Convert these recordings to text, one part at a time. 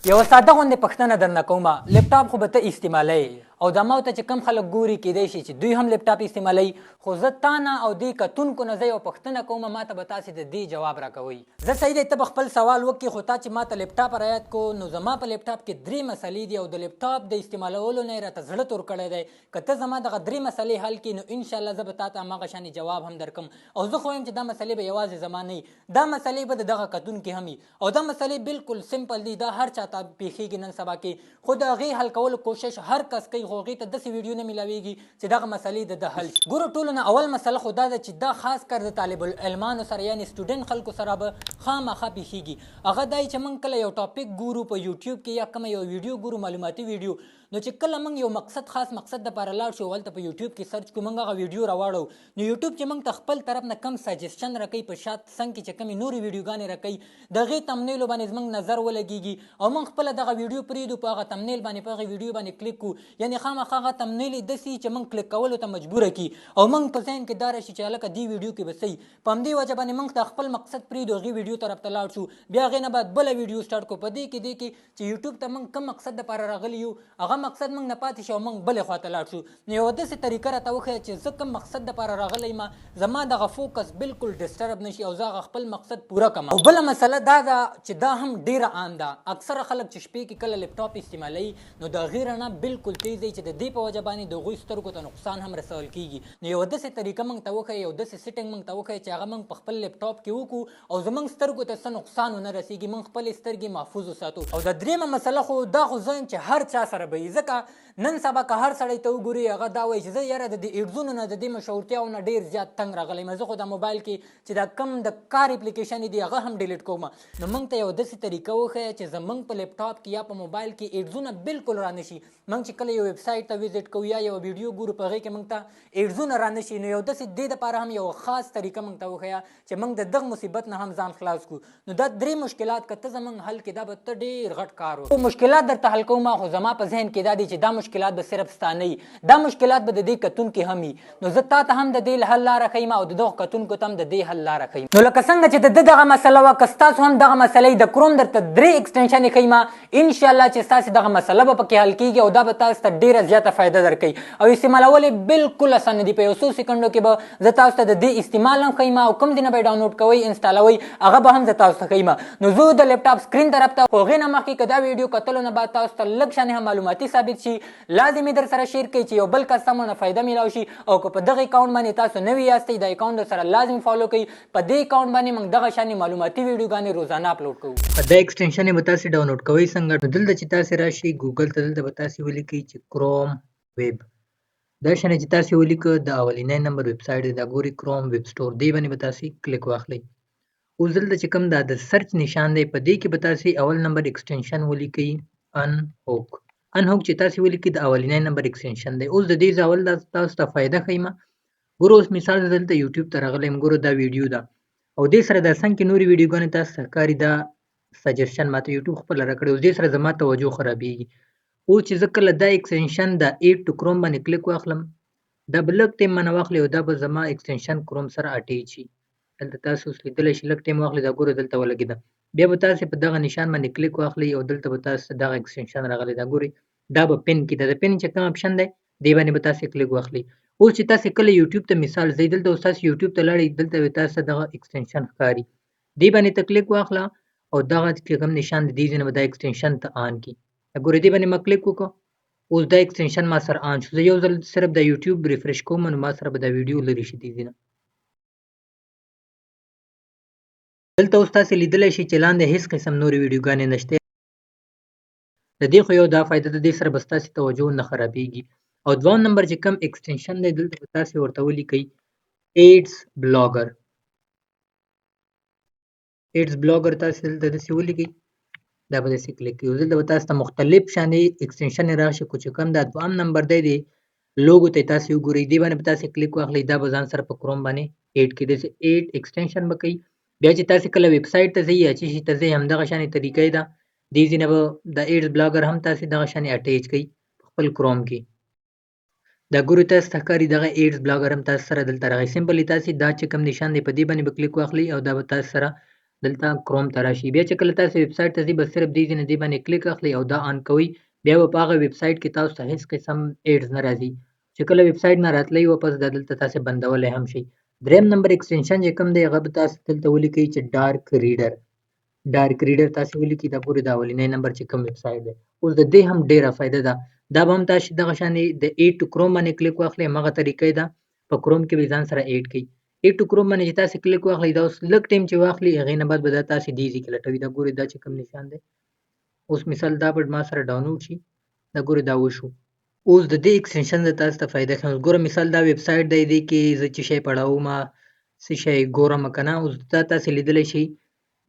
یو ساده غوندې پوښتنه درنه کومه، لپټاپ خو به ته استعمالوي او دا ما ته چې کم خلک ګوري کیدای شي چې دوی هم لپټاپ استعمالوي، خو زه تا نه او دې کتونکو نه زه یو پوښتنه کوم، ما ته به تاسې د دې جواب راکوئ. زه صحیح دی ته به خپل سوال وکړي، خو تا چې ما ته لپټاپ رایاد کو نو زما په لپټاپ کې 3 مسلې دي او د لپټاپ د استعمالولو نه یې راته زړه تور کړی دی. که ته زما دغه 3 مسلې حل کړي نو انشاءالله زه به تا ته هماغه شانې جواب هم درکم او زه خو وایم چې دا مسلې به یوازې زما نه وي، دا مسلې به د دغه کتونکي هم وي او دا مسلې بالکل سمپل دي، دا هر چا ته پیښیږي نن سبا کې، خو د هغې حل کولو کوشش هر کس کوي، خو هغې ته داسې ویډیو نه میلاویږي چې دغه مسلې د حل شي. ګورو ټولو نه اول مسله خو دا ده چې دا خاص کر د طالب العلمانو سره یعنې سټوډنټ خلکو سره به خامخا پیښیږي. هغه دا چې موږ کله یو ټاپک ګورو په یوټیوب کې یا کومه یو ویډیو ګورو معلوماتي ویډیو، نو چې کله موږ یو مقصد خاص مقصد دپاره لاړ شو هلته په یوټیوب کې سرچ کړو، موږ هغه ویډیو راواړو نو یوټیوب چې موږ ته خپل طرف نه کم سجیسشن راکوي په شات څنګ کې چې کمې نورې ویډیوګانې راکوي د هغې تمنیلو باندې زموږ نظر ولګېږي او موږ خپله دغه ویډیو پرېږدو په هغه تمنیل باندې په هغې ویډیو باندې کلیک کړو، یعنې خامخا هغه تمنیل یې داسې چې موږ کلیک کولو ته مجبوره کړي او موږ په ذهن کې دا راشي چې هلکه دې ویډیو کې به صحیح په همدې وجه باندې موږ ته خپل مقصد پرېږدو هغې ویډیو طرف ته لاړ شو، بیا هغې نه بعد بله ویډیو سټارټ کړو. په دې کې چې یوټیوب ته موږ کوم مقصد دپاره راغلي یو هغه مقصد موږ نه پاتې شو او موږ بلې خواته لاړ شو. نو یوه داسې طریقه راته وښیه چې زه کوم مقصد دپاره راغلی یم زما دغه فوکس بالکل ډسټرب نه شي او زه هغه خپل مقصد پوره کړم. او بله مسله دا ده چې دا هم ډېره عام ده، اکثره خلک چې شپې کې کله لپټاپ استعمالوي نو د هغې رڼا بالکل تیز دی چې د دې په وجه باندې د هغوی سترګو ته نقصان هم رسول کېږي. نو یوه داسې طریقه موږ ته وښیه، یو داسې سیټنګ موږ ته وښیه چې هغه موږ په خپل لپټاپ کې وکړو او زموږ سترګو ته څه نقصان ونه رسېږي، موږ خپلې سترګې محفوظ وساتو. او د درېیمه مسله خو دا خو زه یم چې هر چا سره به وي، ځکه نن سبا که هر سړی ته وګوري هغه دا وایي چې زه یاره د دې ایډزونو نه د دې مشهورتیاو نه ډېر زیات تنګ راغلی یم، زه خو دا موبایل کې چې دا کم د کار اپلیکیشن دي هغه هم ډیلیټ کوم. نو موږ ته یو داسې طریقه وښیه چې زموږ په لپټاپ کې یا په موبایل کې ایډزونه بالکل را نشي. موږ چې کله یو ویب سایټ ته وزټ کوو یا یو ویډیو ګورو په هغې کې موږ ته ایډزونه را نشي، نو یو داسې دې دپاره هم یو خاص طریقه موږ ته وښیه چې موږ د دغه مصیبت نه هم ځان خلاص کړو. نو دا 3 مشکلات که ته زموږ حل کې دا به ته ډېر غټ کار وکړو. مشکلات درته حل کوم، خو زما په ذهن کې دا دي چې دا مشکلات به صرف ستا نه وي، دا مشکلات به د دې کتونکي هم وي. نو زه تا ته هم د دې حل لاره ښیم او د دغو کتونکو ته هم د دې حل لاره ښیم. نو لکه څنګه چې د ده دغه مسله وه، که ستاسو هم دغه مسله د کروم درته 3 ایکسټنشن یې ښیم انشاءالله چې ستاسې دغه مسله به پکې حل کېږي او دا به تاسو ته ډېره زیاته فایده درکوي او استعمالول یې بالکل اسانه دي. په یو څو سیکنډو کې به زه تاسو ته د دې استعمال هم ښیم او کوم ځای نه به یې ډاونلوډ کوئ انسټالوئ هغه به هم زه تاسو ته ښیم. نو زه د لپټاپ سکرین طرف ته خو هغې نه مخکې که دا ویډیو کتلو نه بعد تاسو ته لږ شانې هم معلوماتي ثابت شي لازم یې در سره شیر کړئ چې یو بل کس هم ورنه فایده میلاو شي. او که په دغه اکاونټ باندې تاسو نوي یاستئ دا اکاونټ در سره لازم فالو کړئ. په دې اکاونټ باندې موږ دغه شانې معلوماتي ویډیوګانې روزانه اپلوډ کوو. دا ایکسټنشن به تاسو ډاونلوډ کوئ څنګه؟ نو دلته چې تاسو راشئ ګوګل ته، دلته به تاسو ولیکئ چې کروم ویب، دا شانې چې تاسو ولیکه د اولنی نمبر ویب سایټ دی دا ګورئ کروم ویب سټور، دې باندې به تاسو کلیک واخلئ. اوس دلته چې کوم دا د سرچ نشان دی په دې کې به تاسو اول نمبر ایکسټنشن ولیکئ انهوک. انهوک چې تاسو ولیکئ د اولنی نمبر ایکسټنشن دی. اوس د دې اول تاسو ته فایده ښیم. ګورو اوس مثال دلته یوټیوب ته راغلی یم، ګورو دا ویډیو ده او دې سره دا څنګه کې نورې ویډیوګانې تاسو ته ښکاري دا سجیسشن ماته یوټیوب خپله راکړی، اوس دې سره زما توجه خرابېږي. اوس چې زه کله دا ایکسټنشن د ایډ ټو کروم باندې کلیک واخلم دا به لږ ټایم مانه واخلي او دا به زما ایکسټنشن کروم سره اټیچ شي. دلته تاسو اوس لیدلی شئ لږ ټایم واخلي، دا ګوره دلته ولګېده. بیا به تاسو په دغه نشان باندې کلیک واخلئ او دلته به تاسو دغه ایکسټنشن راغلی دا ګورئ دا به پن کې ده، د پن چې کوم اپشن دی دې باندې به تاسو کلیک واخلئ. اوس چې تاسو کله یوټیوب ته مثال ځئ دلته اوس تاسو یوټیوب ته لاړئ دلته به تاسو دغه ایکسټنشن ښکاري دې باندې ته کلیک واخله او دغه چې کوم نشان دی دې ځای نه به دا ایکسټنشن ته آن کړي. ګورئ دې باندې ما کلیک وکړو اوس دا ایکسټنشن ما سره آن شو. زه یو ځل صرف د یوټیوب ریفرش کوم نو ما سره به دا ویډیو لرې شي دې ځای نه. دلته اوس تاسو لیدلی شئ چې لاندې هیڅ قسم نورې ویډیوګانې نشته. د دې خو یو دا فایده ده دې سره به ستاسې توجه نه خرابېږي. او دویم نمبر چې کوم ایکسټنشن دی دلته به تاسو ورته ولیکئ ایډز بلاګر. ایډز بلاګر تاسو دلته داسې ولیکئ دا به داسې کلیک کړئ. دلته به تاسو ته مختلف شانې ایکسټنشن راشي خو چې کوم دا دویم نمبر دی د لوګو ته تاسو وګورئ دې باندې به تاسو کلیک واخلئ دا به ځان سره په کروم باندې ایډ کړئ. داسې ایډ ایکسټنشن به کوئ. بیا چې تاسو کله ویب سایټ ته ځئ یا چې شي ته ځئ همدغه شانې طریقه ده دې ځای نه به د ایډز بلاګر هم تاسو دغه شانې اټیچ کړئ په خپل کروم کې. دا ګورئ تاسو ته ښکاري دغه ایډز بلاګر هم تاسو سره دلته راغی. سمپلی تاسو دا چې کوم نشان دی په دې باندې به کلیک واخلئ او دا به تاسو سره دلته کروم ته راشي. بیا چې کله تاسې ویب سایټ ته ځئ بس صرف دې ځینې دې باندې کلیک اخلئ او دا آن کوئ. بیا به په هغه ویب سایټ کې تاسو ته هیڅ قسم ایډز نه راځي. چې کله ویب سایټ نه راتلی واپس دا دلته تاسې بندولی هم شئ. دریم نمبر ایکسټینشن چې کوم دی هغه به تاسو دلته ولیکئ چې ډارک ریډر. ډارک ریډر تاسې ولیکئ. دا ګورئ د اولنی نمبر چې کوم ویب سایټ دی. اوس د دې هم ډېره فایده ده. دا به هم تاسې دغه شانې د ایډ ټو کروم باندې کلیک واخلئ. همغه طریقه ده. په کروم کې به ځان سره ایډ کړئ. ایډ ټو کروم باندې چې تاسې کلیک واخلئ دا اوس لږ ټایم چې واخلي هغې نه بعد به دا تاسې دې ځای کې لټوي. دا ګورئ دا چې کوم نشان دی اوس مثال دا به ما سره ډاونلوډ شي. دا ګورئ دا وشو. اوس د دې ایکسټینشن د تاسو ته فایده ښیم. ګوره مثال دا ویب سایټ دی دې کې زه چې شی پړاومه څه شی ګورم که نه. اوس دا تاسې لیدلی شئ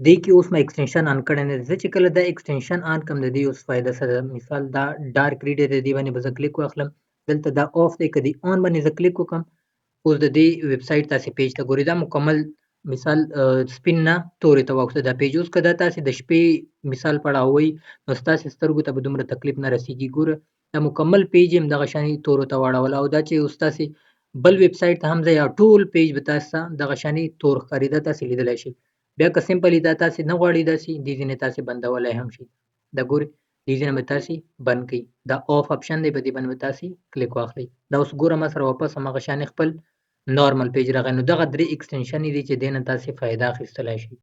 دې کې اوس ما ایکسټینشن آن کړی نه دی. زه چې کله دا ایکسټینشن آن کړم د دې اوس فایده څه ده. مثال دا ډارک ریډر دی دې باندې به زه کلیک واخلم. دلته دا آف دی که دې آن باندې زه کلیک وکړم اوس د دې ویب سایټ تاسې پیج ته ګورئ دا مکمل مثال سپین نه تورې ته واوښته دا پیج. اوس که دا تاسې د شپې مثال پړاوئ نو ستاسې سترګو ته به دومره تکلیف نه رسېږي. ګوره دا مکمل پیج یم دغه شانې تورو ته واړوله او دا چې اوس تاسې بل ویب سایټ ته هم ځئ او ټول پیج به تاسو ته دغه شانې تور ښکاري. دا تاسې لیدلی شئ. بیا که سمپلي دا تاسې نه غواړئ داسې دې ځینې تاسې بندولی هم شئ. دا ګورئ دې ځینې به تاسې بند کړئ. دا آف آپشن دی په دې باندې به تاسې کلیک واخلئ. دا اوس ګوره ما سره واپس همغه شانې خپل نارمل پیج راغی. نو دغه درې ایکسټینشنې دي چې دې نه تاسې فایده اخیستلی شئ.